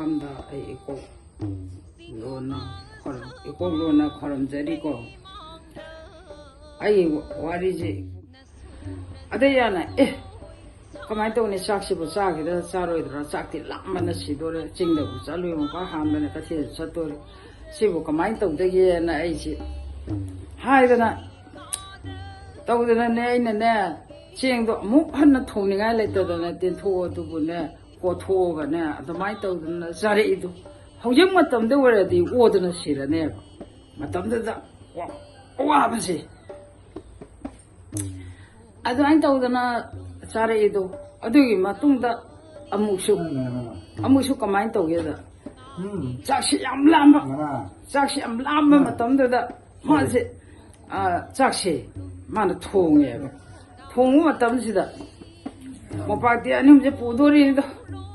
ꯃꯐꯝꯗ ꯑꯩ ꯏꯀꯣꯛ ꯂꯣꯟꯅ ꯈꯣꯏꯔꯝꯖꯔꯤꯀꯣ ꯑꯩ ꯋꯥꯔꯤꯁꯤ ꯑꯗꯩ ꯌꯥꯅ ꯀꯃꯥꯏꯅ ꯇꯧꯅꯤ ꯆꯥꯛꯁꯤꯕꯨ ꯆꯥꯈꯤꯗ꯭ꯔꯥ ꯆꯥꯔꯣꯏꯗ꯭ꯔꯥ ꯆꯥꯛꯇꯤ ꯂꯥꯝꯕꯅ ꯁꯤꯗꯣꯔꯦ ꯆꯤꯡꯗꯕꯨ ꯆꯠꯂꯨꯏ ꯃꯄꯥ ꯍꯥꯟꯕꯅ ꯀꯊꯤꯗ ꯆꯠꯇꯣꯔꯦ ꯁꯤꯕꯨ ꯀꯃꯥꯏꯅ ꯇꯧꯗꯒꯦꯅ ꯑꯩꯁꯤ ꯍꯥꯏꯗꯅ ꯇꯧꯗꯅꯅꯦ ꯑꯩꯅꯅꯦ ꯆꯦꯡꯗꯣ ꯑꯃꯨꯛ ꯍꯟꯅ ꯊꯣꯡꯅꯤꯡꯉꯥꯏ ꯂꯩꯇꯗꯅ ꯇꯦꯟꯊꯣꯛꯑ ꯑꯗꯨꯕꯨꯅꯦ ꯀꯣꯊꯣꯛꯑꯒꯅꯦ ꯑꯗꯨꯃꯥꯏꯅ ꯇꯧꯗꯅ ꯆꯥꯔꯛꯏꯗꯣ ꯍꯧꯖꯤꯛ ꯃꯇꯝꯗ ꯑꯣꯏꯔꯗꯤ ꯑꯣꯗꯅ ꯁꯤꯔꯅꯦꯕ ꯃꯇꯝꯗꯨꯗ ꯑꯋꯥꯕꯁꯦ ꯑꯗꯨꯃꯥꯏꯅ ꯇꯧꯗꯅ ꯆꯥꯔꯛꯏꯗꯣ ꯑꯗꯨꯒꯤ ꯃꯇꯨꯡꯗ ꯑꯃꯨꯛꯁꯨ ꯀꯃꯥꯏꯅ ꯇꯧꯒꯦꯗ ꯆꯥꯛꯁꯤ ꯌꯥꯝ ꯂꯥꯝꯕ ꯃꯇꯝꯗꯨꯗ ꯃꯥꯁꯦ ꯆꯥꯛꯁꯦ ꯃꯥꯅ ꯊꯣꯡꯉꯦꯕ ꯊꯣꯡꯕ ꯃꯇꯝꯁꯤꯗ ꯃꯣꯝꯄꯥꯛꯇꯤ ꯑꯅꯤꯁꯦ ꯄꯨꯗꯣꯔꯤꯅꯤꯗꯣ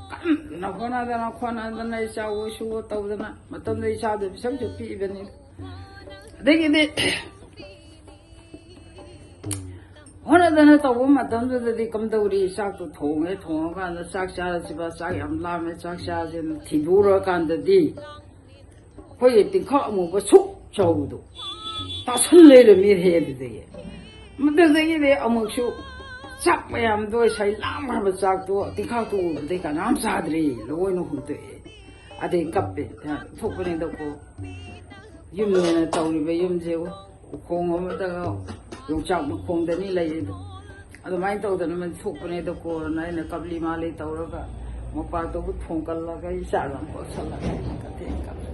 ꯀꯟꯅ ꯍꯣꯠꯅꯗꯅ ꯏꯆꯥ ꯁꯨꯕ ꯇꯧꯗꯅ ꯃꯇꯝꯗ ꯏꯆꯥꯗꯨ ꯄꯤꯁꯛꯁꯨ ꯄꯤꯛꯏꯕꯅꯤ ꯑꯗꯒꯤꯗꯤ ꯍꯣꯠꯅꯗꯅ ꯇꯧꯕ ꯃꯇꯝꯗꯨꯗꯗꯤ ꯀꯝꯗꯧꯔꯤ ꯆꯥꯛꯇꯣ ꯊꯣꯡꯉꯀꯥꯟꯗ ꯆꯥꯛ ꯆꯥꯔꯁꯤꯕ ꯆꯥꯛ ꯌꯥꯝ ꯂꯥꯝꯃꯦ ꯆꯥꯛ ꯆꯥꯔꯁꯦꯅ ꯊꯤꯗꯣꯔꯀꯥꯟꯗꯗꯤ ꯑꯩꯈꯣꯏꯒꯤ ꯇꯤꯡꯈꯥꯛ ꯑꯃꯨꯕ ꯁꯨꯛ ꯆꯥꯎꯕꯗꯣ ꯇꯥꯁꯜ ꯂꯩꯔꯝꯃꯤ ꯍꯦꯗꯨꯗꯒꯤ ꯃꯗꯨꯗꯒꯤꯗꯤ ꯑꯃꯨꯛꯁꯨ ꯆꯥꯛ ꯃꯌꯥꯝꯗꯣ ꯉꯁꯥꯏ ꯂꯥꯝꯈ꯭ꯔꯕ ꯆꯥꯛꯇꯣ ꯇꯤꯡꯈꯥꯛꯇꯣ ꯎꯕꯗꯩ ꯀꯅꯥꯝ ꯆꯥꯗ꯭ꯔꯤ ꯂꯣꯏꯅ ꯍꯨꯟꯇꯣꯛꯑꯦ ꯑꯗꯩ ꯀꯞꯄꯦ ꯊꯣꯛꯄꯅꯤꯗꯀꯣ ꯌꯨꯝꯅꯦꯅ ꯇꯧꯔꯤꯕ ꯌꯨꯝꯁꯦ ꯎꯈꯣꯡ ꯑꯃꯗꯒ ꯌꯣꯡꯆꯥꯛ ꯃꯈꯣꯡꯗꯅꯤ ꯂꯩꯔꯤꯗꯣ ꯑꯗꯨꯃꯥꯏꯅ ꯇꯧꯗꯅ ꯃꯗꯨ ꯊꯣꯛꯄꯅꯤꯗꯀꯣꯅ ꯑꯩꯅ ꯀꯞꯂꯤ ꯃꯥꯜꯂꯤ ꯇꯧꯔꯒ ꯃꯣꯝꯄꯥꯛꯇꯨꯕꯨ ꯊꯣꯡꯒꯠꯂꯒ ꯏꯆꯥꯒ ꯄꯣꯠꯁꯜꯂꯒ ꯀꯊꯦꯡ ꯀꯞꯄꯦ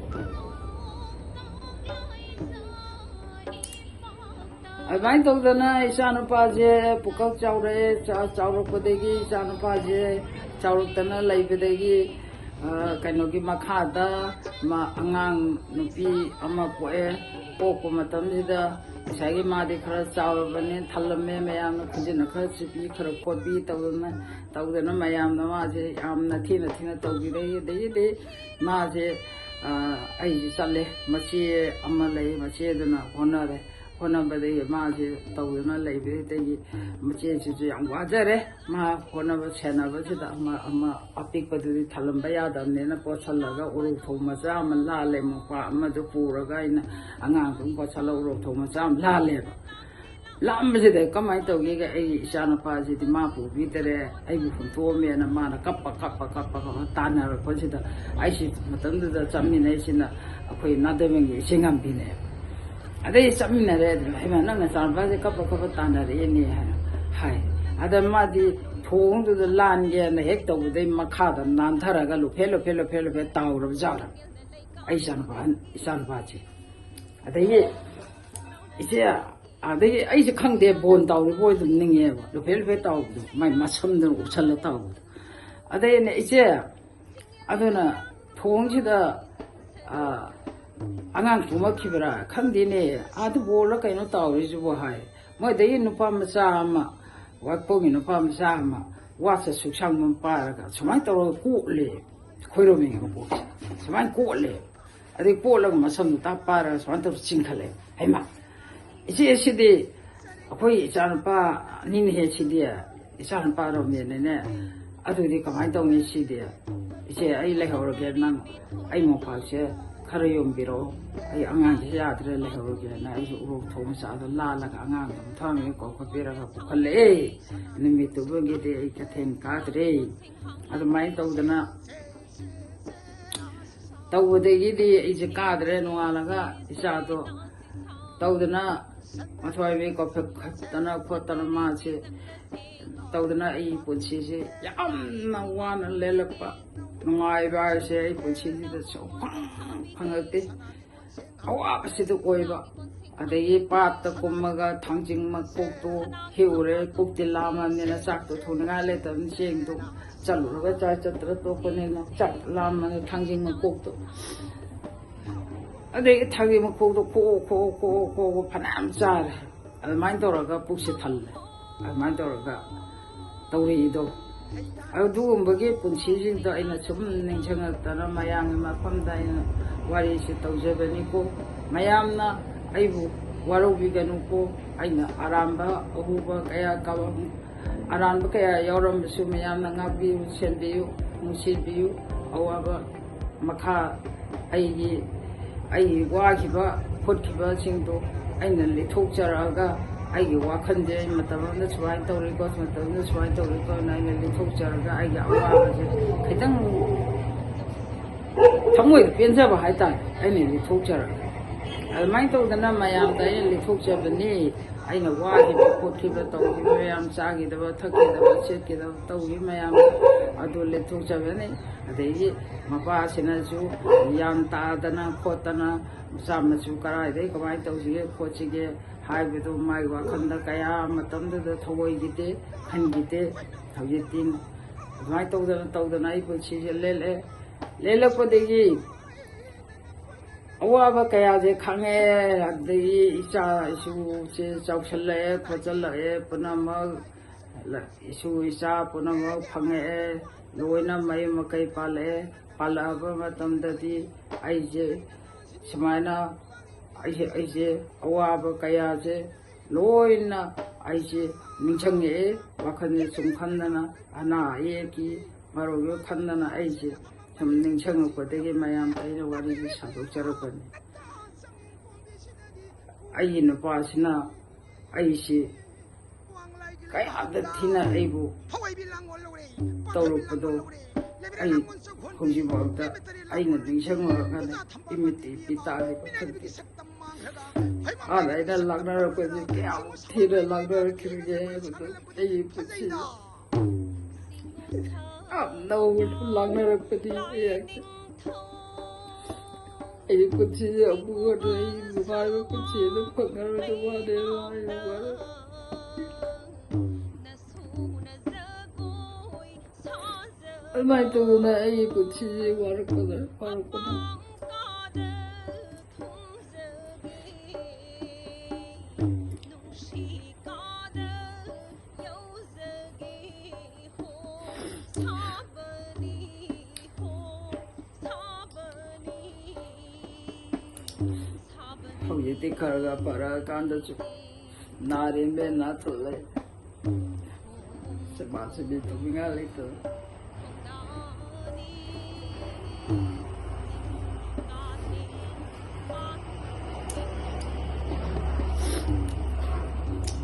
ꯑꯗꯨꯃꯥꯏꯅ ꯇꯧꯗꯅ ꯏꯆꯥꯅꯨꯄꯥꯁꯦ ꯄꯨꯀꯛ ꯆꯥꯎꯔꯛꯑꯦ ꯆꯥꯎꯔꯛꯄꯗꯒꯤ ꯏꯆꯥꯅꯨꯄꯥꯁꯦ ꯆꯥꯎꯔꯛꯇꯅ ꯂꯩꯕꯗꯒꯤ ꯀꯩꯅꯣꯒꯤ ꯃꯈꯥꯗ ꯑꯉꯥꯡ ꯅꯨꯄꯤ ꯑꯃ ꯄꯣꯛꯑꯦ ꯄꯣꯛꯄ ꯃꯇꯝꯁꯤꯗ ꯉꯁꯥꯏꯒꯤ ꯃꯥꯗꯤ ꯈꯔ ꯆꯥꯎꯔꯕꯅꯤ ꯊꯜꯂꯝꯃꯦ ꯃꯌꯥꯝꯅ ꯈꯨꯖꯤꯟꯅ ꯈꯔ ꯆꯤꯄꯤ ꯈꯔ ꯈꯣꯠꯄꯤ ꯇꯧꯗꯅ ꯃꯌꯥꯝꯅ ꯃꯥꯁꯦ ꯌꯥꯝꯅ ꯊꯤꯅ ꯊꯧꯕꯤꯔꯛꯏ ꯑꯗꯒꯤꯗꯤ ꯃꯥꯁꯦ ꯑꯩꯁꯦ ꯆꯠꯂꯦ ꯃꯆꯦ ꯑꯃ ꯂꯩ ꯃꯆꯦꯗꯨꯅ ꯍꯣꯠꯅꯕꯗꯒꯤ ꯃꯥꯁꯦ ꯇꯧꯗꯨꯅ ꯂꯩꯕꯗꯒꯤ ꯃꯆꯦꯁꯤꯁꯨ ꯌꯥꯝ ꯋꯥꯖꯔꯦ ꯃꯥ ꯍꯣꯠꯅꯕ ꯁꯦꯟꯅꯕꯁꯤꯗ ꯑꯃ ꯑꯄꯤꯛꯄꯗꯨꯗꯤ ꯊꯜꯂꯝꯕ ꯌꯥꯗꯕꯅꯤꯅ ꯄꯣꯠꯁꯜꯂꯒ ꯎꯔꯣꯛ ꯊꯣꯡ ꯃꯆꯥ ꯑꯃ ꯂꯥꯜꯂꯦ ꯃꯣꯝꯄꯥꯛ ꯑꯃꯗꯨ ꯄꯨꯔꯒ ꯑꯩꯅ ꯑꯉꯥꯡꯗꯨ ꯄꯣꯠꯁꯜꯂꯒ ꯎꯔꯣꯛ ꯊꯣꯡ ꯃꯆꯥ ꯑꯃ ꯂꯥꯜꯂꯦꯕ ꯂꯥꯝꯕꯁꯤꯗ ꯀꯃꯥꯏꯅ ꯇꯧꯒꯦꯒ ꯑꯩꯒꯤ ꯏꯆꯥꯅꯨꯄꯥꯁꯤꯗꯤ ꯃꯥ ꯄꯨꯕꯤꯗꯔꯦ ꯑꯩꯕꯨ ꯍꯨꯟꯇꯣꯛꯑꯝꯃꯦꯅ ꯃꯥꯅ ꯀꯞꯄ ꯇꯥꯟꯅꯔꯛꯄꯁꯤꯗ ꯑꯩꯁꯤ ꯃꯇꯝꯗꯨꯗ ꯆꯠꯃꯤꯟꯅꯩꯁꯤꯅ ꯑꯩꯈꯣꯏ ꯅꯥꯗꯕꯦꯡꯒꯤ ꯏꯆꯦꯉꯝꯕꯤꯅꯦꯕ ꯑꯗꯩ ꯆꯠꯃꯤꯟꯅꯔꯦ ꯑꯗꯨꯅ ꯍꯩꯃꯥ ꯅꯪ ꯅꯆꯥꯅꯨꯄꯥꯁꯦ ꯀꯞꯄ ꯇꯥꯟꯅꯔꯛꯑꯦꯅꯦ ꯍꯥꯏ ꯑꯗ ꯃꯥꯗꯤ ꯊꯣꯡꯗꯨꯗ ꯂꯥꯟꯒꯦꯅ ꯍꯦꯛ ꯇꯧꯕꯗꯩ ꯃꯈꯥꯗ ꯅꯥꯟꯊꯔꯒ ꯂꯨꯐꯦ ꯇꯥꯎꯔꯕ ꯖꯥꯠꯂ ꯑꯩ ꯏꯆꯥꯅꯨꯄꯥꯁꯦ ꯑꯗꯒꯤ ꯑꯗꯒꯤ ꯑꯩꯁꯦ ꯈꯪꯗꯦ ꯕꯣꯟ ꯇꯥꯎꯔꯤꯕ ꯑꯣꯏ ꯑꯗꯨꯝ ꯅꯤꯡꯉꯦꯕ ꯂꯨꯐꯦ ꯇꯥꯎꯕꯗꯣ ꯃꯥꯏ ꯃꯁꯝꯗꯨꯅ ꯎꯞꯁꯜꯂ ꯇꯥꯎꯕꯗꯣ ꯑꯗꯩ ꯑꯩꯅ ꯏꯆꯦ ꯑꯗꯨꯅ ꯊꯣꯡꯁꯤꯗ ꯑꯉꯥꯡ ꯊꯨꯝꯃꯛꯈꯤꯕ꯭ꯔꯥ ꯈꯪꯗꯦꯅꯦ ꯑꯥꯗ ꯕꯣꯜꯂ ꯀꯩꯅꯣ ꯇꯥꯎꯔꯤꯁꯤꯕꯨ ꯍꯥꯏ ꯃꯣꯏꯗꯒꯤ ꯅꯨꯄꯥ ꯃꯆꯥ ꯑꯃ ꯋꯥꯏꯄꯣꯒꯤ ꯅꯨꯄꯥ ꯃꯆꯥ ꯑꯃ ꯋꯥꯠꯆ ꯁꯨꯛꯁꯥꯡꯕ ꯄꯥꯏꯔꯒ ꯁꯨꯃꯥꯏꯅ ꯇꯧꯔꯒ ꯀꯣꯠꯂꯦ ꯈꯣꯏꯔꯣꯃꯤꯒꯤ ꯃꯄꯣꯛꯁꯦ ꯁꯨꯃꯥꯏꯅ ꯀꯣꯠꯂꯦ ꯑꯗꯩ ꯀꯣꯠꯂꯒ ꯃꯁꯝꯗꯨ ꯄꯥꯏꯔꯒ ꯁꯨꯃꯥꯏꯅ ꯇꯧꯔ ꯆꯤꯡꯈꯠꯂꯦ ꯍꯩꯃꯥ ꯏꯆꯦꯁꯤꯗꯤ ꯑꯩꯈꯣꯏ ꯏꯆꯥꯅꯨꯄꯥ ꯑꯅꯤꯅꯍꯦꯛ ꯁꯤꯗꯤ ꯏꯆꯥꯅꯨꯄꯥ ꯔꯣꯃꯦꯟꯅꯦ ꯑꯗꯨꯗꯤ ꯀꯃꯥꯏꯅ ꯇꯧꯅꯤ ꯁꯤꯗꯤ ꯏꯆꯦ ꯑꯩ ꯂꯩꯍꯧꯔꯒꯦ ꯅꯪ ꯑꯩ ꯃꯣꯝꯄꯥꯛꯁꯦ ꯈꯔ ꯌꯣꯝꯕꯤꯔꯛꯑꯣ ꯑꯩ ꯑꯉꯥꯡꯁꯦ ꯌꯥꯗ꯭ꯔꯦ ꯂꯩꯍꯧꯔꯒꯦꯅ ꯑꯩꯁꯨ ꯎꯔꯣꯛ ꯊꯣꯡ ꯃꯆꯥꯗꯣ ꯂꯥꯜꯂꯒ ꯑꯉꯥꯡꯗꯣ ꯃꯊꯪ ꯀꯧꯈꯠꯄꯤꯔꯒ ꯄꯨꯈꯠꯂꯛꯑꯦ ꯅꯨꯃꯤꯠꯇꯨꯕꯒꯤꯗꯤ ꯑꯩ ꯀꯩꯊꯦꯜ ꯀꯥꯗ꯭ꯔꯦ ꯑꯗꯨꯃꯥꯏꯅ ꯇꯧꯗꯅ ꯇꯧꯕꯗꯒꯤꯗꯤ ꯑꯩꯁꯦ ꯀꯥꯗ꯭ꯔꯦ ꯅꯣꯡꯉꯥꯜꯂꯒ ꯏꯆꯥꯗꯣ ꯇꯧꯗꯅ ꯃꯊ꯭ꯋꯥꯏꯕꯤ ꯀꯧꯈꯠꯇꯅ ꯈꯣꯠꯇꯅ ꯃꯥꯁꯦ ꯇꯧꯗꯅ ꯑꯩ ꯄꯨꯟꯁꯤꯁꯦ ꯌꯥꯝꯅ ꯋꯥꯅ ꯂꯦꯜꯂꯛꯄ ꯅꯨꯡꯉꯥꯏꯕ ꯍꯥꯏꯁꯦ ꯑꯩ ꯄꯨꯟꯁꯤꯁꯤꯗ ꯐꯪꯉꯛꯇꯦ ꯑꯋꯥꯕꯁꯤꯗ ꯑꯣꯏꯕ ꯑꯗꯒꯤ ꯄꯥꯠꯇ ꯀꯨꯝꯃꯒ ꯊꯥꯡꯖꯤꯡ ꯃꯀꯣꯛꯇꯣ ꯍꯦꯛꯎꯔꯦ ꯄꯨꯛꯇꯤ ꯂꯥꯝꯃꯕꯅꯤꯅ ꯆꯥꯛꯇꯣ ꯊꯣꯡꯅꯤꯡꯉꯥꯏ ꯂꯩꯇꯕꯅꯤꯅ ꯆꯦꯡꯗꯣ ꯆꯠꯂꯨꯔꯒ ꯆꯠꯇ꯭ꯔ ꯇꯣꯛꯄꯅꯤꯅ ꯆꯥꯛ ꯂꯥꯝꯃꯒ ꯊꯥꯡꯖꯤꯡ ꯃꯀꯣꯛꯇꯣ ꯑꯗꯒꯤ ꯊꯥꯡꯖꯤꯡ ꯃꯀꯣꯛꯇꯣ ꯈꯣꯛꯑ ꯐꯅꯌꯥꯝ ꯆꯥꯔꯦ ꯑꯗꯨꯃꯥꯏꯅ ꯇꯧꯔꯒ ꯄꯨꯛꯁꯦ ꯊꯜꯂꯦ ꯑꯗꯨꯃꯥꯏꯅ ꯇꯧꯔꯒ ꯇꯧꯔꯛꯏꯗꯣ ꯑꯗꯨꯒꯨꯝꯕꯒꯤ ꯄꯨꯟꯁꯤꯁꯤꯡꯗꯣ ꯑꯩꯅ ꯁꯨꯝ ꯅꯤꯡꯁꯤꯡꯉꯛꯇꯅ ꯃꯌꯥꯝꯒꯤ ꯃꯐꯝꯗ ꯑꯩꯅ ꯋꯥꯔꯤꯁꯤ ꯇꯧꯖꯕꯅꯤꯀꯣ ꯃꯌꯥꯝꯅ ꯑꯩꯕꯨ ꯋꯥꯔꯧꯕꯤꯒꯅꯨꯀꯣ ꯑꯩꯅ ꯑꯔꯥꯟꯕ ꯑꯍꯨꯕ ꯑꯔꯥꯟꯕ ꯀꯌꯥ ꯌꯥꯎꯔꯝꯕꯁꯨ ꯃꯌꯥꯝꯅ ꯉꯥꯛꯄꯤꯌꯨ ꯁꯦꯟꯕꯤꯌꯨ ꯅꯨꯡꯁꯤꯕꯤꯌꯨ ꯑꯋꯥꯕ ꯃꯈꯥ ꯑꯩꯒꯤ ꯋꯥꯈꯤꯕ ꯈꯣꯠꯈꯤꯕꯁꯤꯡꯗꯣ ꯑꯩꯅ ꯂꯤꯊꯣꯛꯆꯔꯛꯑꯒ ꯑꯩꯒꯤ ꯋꯥꯈꯜꯁꯦ ꯃꯇꯝ ꯑꯃꯗ ꯁꯨꯃꯥꯏꯅ ꯇꯧꯔꯤꯀꯣ ꯃꯇꯝ ꯑꯃꯗ ꯁꯨꯃꯥꯏꯅ ꯇꯧꯔꯤꯀꯣꯅ ꯑꯩꯅ ꯂꯤꯊꯣꯛꯆꯔꯒ ꯑꯩꯒꯤ ꯑꯋꯥꯕꯁꯦ ꯈꯤꯇꯪ ꯊꯃꯣꯏꯗ ꯄꯦꯟꯖꯕ ꯍꯥꯏꯇꯥꯔꯦ ꯑꯩꯅ ꯂꯤꯊꯣꯛꯆꯔꯒ ꯑꯗꯨꯃꯥꯏꯅ ꯇꯧꯗꯅ ꯃꯌꯥꯝꯗ ꯑꯩꯅ ꯂꯤꯊꯣꯛꯆꯕꯅꯤ ꯑꯩꯅ ꯋꯥꯈꯤꯕ ꯈꯣꯠꯈꯤꯕ ꯇꯧꯈꯤꯕ ꯃꯌꯥꯝ ꯆꯥꯈꯤꯗꯕ ꯊꯛꯈꯤꯗꯕ ꯁꯦꯠꯈꯤꯗꯕ ꯇꯧꯈꯤꯕ ꯃꯌꯥꯝ ꯑꯗꯨ ꯂꯤꯊꯣꯛꯆꯕꯅꯤ ꯑꯗꯒꯤ ꯃꯄꯥꯁꯤꯅꯁꯨ ꯌꯥꯝ ꯇꯥꯗꯅ ꯈꯣꯠꯇꯅ ꯃꯆꯥ ꯃꯁꯨ ꯀꯔꯥꯏꯗꯒꯤ ꯀꯃꯥꯏꯅ ꯇꯧꯁꯤꯒꯦ ꯈꯣꯠꯁꯤꯒꯦ ꯍꯥꯏꯕꯗꯨ ꯃꯥꯒꯤ ꯋꯥꯈꯜꯗ ꯀꯌꯥ ꯃꯇꯝꯗꯨꯗ ꯊꯧꯑꯣꯏꯈꯤꯗꯦ ꯈꯟꯈꯤꯗꯦ ꯍꯧꯖꯤꯛꯇꯤ ꯑꯗꯨꯃꯥꯏꯅ ꯇꯧꯗꯅ ꯑꯩ ꯄꯨꯟꯁꯤꯁꯦ ꯂꯦꯜꯂꯛꯄꯗꯒꯤ ꯑꯋꯥꯕ ꯀꯌꯥꯁꯦ ꯈꯪꯉꯦ ꯑꯗꯒꯤ ꯏꯆꯥ ꯏꯁꯨꯁꯦ ꯆꯥꯎꯁꯜꯂꯛꯑꯦ ꯈꯣꯠꯆꯜꯂꯛꯑꯦ ꯄꯨꯝꯅꯃꯛ ꯏꯁꯨ ꯏꯆꯥ ꯄꯨꯝꯅꯃꯛ ꯐꯪꯉꯛꯑꯦ ꯂꯣꯏꯅ ꯃꯌꯨꯝ ꯃꯀꯩ ꯄꯥꯜꯂꯛꯑꯕ ꯃꯇꯝꯗꯗꯤ ꯑꯩꯁꯦ ꯁꯨꯃꯥꯏꯅ ꯑꯩꯁꯦ ꯑꯋꯥꯕ ꯀꯌꯥꯁꯦ ꯂꯣꯏꯅ ꯑꯩꯁꯦ ꯅꯤꯡꯁꯤꯡꯉꯛꯑꯦ ꯋꯥꯈꯜꯁꯦ ꯁꯨꯝ ꯈꯟꯗꯅ ꯑꯅꯥ ꯑꯌꯦꯛꯀꯤ ꯃꯔꯨꯞ ꯈꯟꯗꯅ ꯑꯩꯁꯦ ꯁꯨꯝ ꯅꯤꯡꯁꯤꯡꯉꯛꯄꯗꯒꯤ ꯃꯌꯥꯝꯗ ꯑꯩꯅ ꯋꯥꯔꯤꯁꯦ ꯁꯥꯗꯣꯛꯆꯔꯛꯄꯅꯤ ꯑꯩꯒꯤ ꯅꯨꯄꯥꯁꯤꯅ ꯑꯩꯁꯤ ꯀꯌꯥꯗ ꯊꯤꯅ ꯑꯩꯕꯨ ꯇꯧꯔꯛꯄꯗꯣ ꯑꯩ ꯍꯧꯖꯤꯛꯐꯥꯎꯗ ꯑꯩꯅ ꯅꯤꯡꯁꯤꯡꯉꯨꯔꯀꯥꯟꯗ ꯏꯃꯤꯠꯇ ꯏꯄꯤ ꯇꯥꯈꯤꯕ ꯈꯪꯗꯦ ꯑꯥꯗ ꯑꯩꯅ ꯂꯥꯛꯅꯔꯛꯄꯁꯦ ꯀꯌꯥꯃꯨꯛ ꯊꯤꯅ ꯂꯥꯛꯅꯔꯛꯈꯤꯕꯒꯦ ꯍꯥꯏꯕꯗꯣ ꯑꯩꯒꯤ ꯄꯨꯟꯁꯤꯗ ꯅꯧꯅ ꯂꯥꯛꯅꯔꯛꯄꯗꯤ ꯑꯩꯒꯤ ꯄꯨꯟꯁꯤꯁꯦ ꯑꯃꯨꯛ ꯍꯟꯅ ꯑꯩ ꯅꯨꯡꯉꯥꯏꯕ ꯄꯨꯟꯁꯤ ꯑꯗꯨ ꯐꯪꯉꯔꯣꯏꯗ ꯑꯗꯨꯃꯥꯏꯅ ꯇꯧꯗꯅ ꯑꯩꯒꯤ ꯄꯨꯟꯁꯤꯁꯦ ꯋꯥꯔꯛꯄꯗ ꯍꯧꯖꯤꯛꯇꯤ ꯈꯔ ꯐꯔꯛꯑꯀꯥꯟꯗꯁꯨ ꯅꯥꯔꯤꯃꯦ ꯅꯥꯊꯣꯛꯂꯦ ꯁꯦꯕꯥ ꯁꯦꯕꯤ ꯇꯧꯅꯤꯡꯉꯥꯏ ꯂꯩꯇꯕ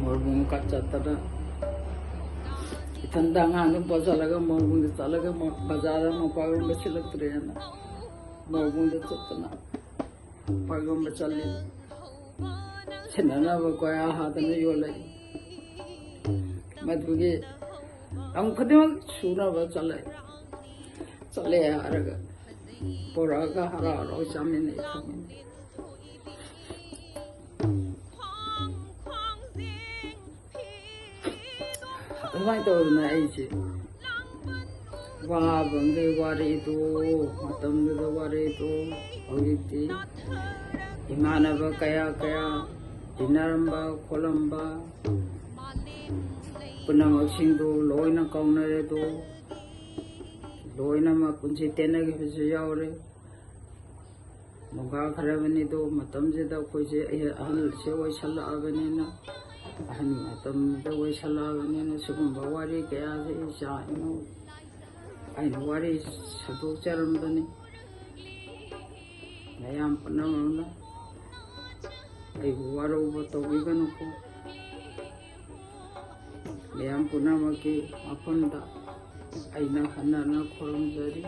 ꯃꯣꯔꯕꯨꯡ ꯆꯠꯇꯅ ꯏꯊꯟꯗ ꯑꯉꯥꯡꯗꯨ ꯄꯣꯠꯆꯜꯂꯒ ꯃꯣꯔꯕꯨꯡꯗ ꯆꯠꯂꯒ ꯕꯖꯥꯔꯗ ꯃꯄꯥꯒꯨꯝꯕ ꯁꯤꯜꯂꯛꯇ꯭ꯔꯦꯅ ꯃꯣꯔꯕꯨꯡꯗ ꯆꯠꯇꯅ ꯃꯄꯥꯒꯨꯝꯕ ꯆꯠꯂꯤ ꯁꯤꯟꯅꯅꯕ ꯀꯌꯥ ꯍꯥꯗꯅ ꯌꯣꯜꯂꯛꯏ ꯃꯗꯨꯒꯤ ꯂꯝ ꯈꯨꯗꯤꯡꯃꯛ ꯁꯨꯅꯕ ꯆꯠꯂꯦ ꯍꯥꯏꯔꯒ ꯄꯣꯔꯛꯑꯒ ꯍꯔꯥꯎ ꯆꯥꯃꯤꯟꯅꯩ ꯊꯛꯃꯤꯟꯅꯩ ꯑꯗꯨꯃꯥꯏꯅ ꯇꯧꯗꯅ ꯑꯩꯁꯦ ꯋꯥꯕꯒꯤ ꯋꯥꯔꯤꯗꯣ ꯃꯇꯝꯗꯨꯗ ꯋꯥꯔꯤꯗꯣ ꯍꯧꯖꯤꯛꯇꯤ ꯏꯃꯥꯟꯅꯕ ꯀꯌꯥ ꯇꯤꯟꯅꯔꯝꯕ ꯈꯣꯠꯂꯝꯕ ꯄꯨꯝꯅꯃꯛꯁꯤꯡꯗꯣ ꯂꯣꯏꯅ ꯀꯥꯎꯅꯔꯦꯗꯣ ꯂꯣꯏꯅꯃꯛ ꯄꯨꯟꯁꯤ ꯇꯦꯟꯅꯈꯤꯕꯁꯨ ꯌꯥꯎꯔꯦ ꯅꯣꯡꯒꯥꯈ꯭ꯔꯕꯅꯤꯗꯣ ꯃꯇꯝꯁꯤꯗ ꯑꯩꯈꯣꯏꯁꯦ ꯑꯍꯜꯁꯦ ꯑꯣꯏꯁꯜꯂꯛꯑꯕꯅꯤꯅ ꯑꯍꯟ ꯃꯇꯝꯗ ꯑꯣꯏꯁꯜꯂꯛꯑꯕꯅꯤꯅ ꯁꯤꯒꯨꯝꯕ ꯋꯥꯔꯤ ꯀꯌꯥꯁꯦ ꯏꯆꯥ ꯏꯃꯧ ꯑꯩꯅ ꯋꯥꯔꯤ ꯁꯥꯗꯣꯛꯆꯔꯝꯕꯅꯤ ꯃꯌꯥꯝ ꯄꯨꯝꯅꯃꯛꯅ ꯑꯩꯕꯨ ꯋꯥꯔꯧꯕ ꯇꯧꯕꯤꯒꯅꯨꯀꯣ ꯃꯌꯥꯝ ꯄꯨꯝꯅꯃꯛꯀꯤ ꯃꯐꯝꯗ ꯑꯩꯅ ꯍꯟꯅ ꯈꯨꯔꯨꯝꯖꯔꯤ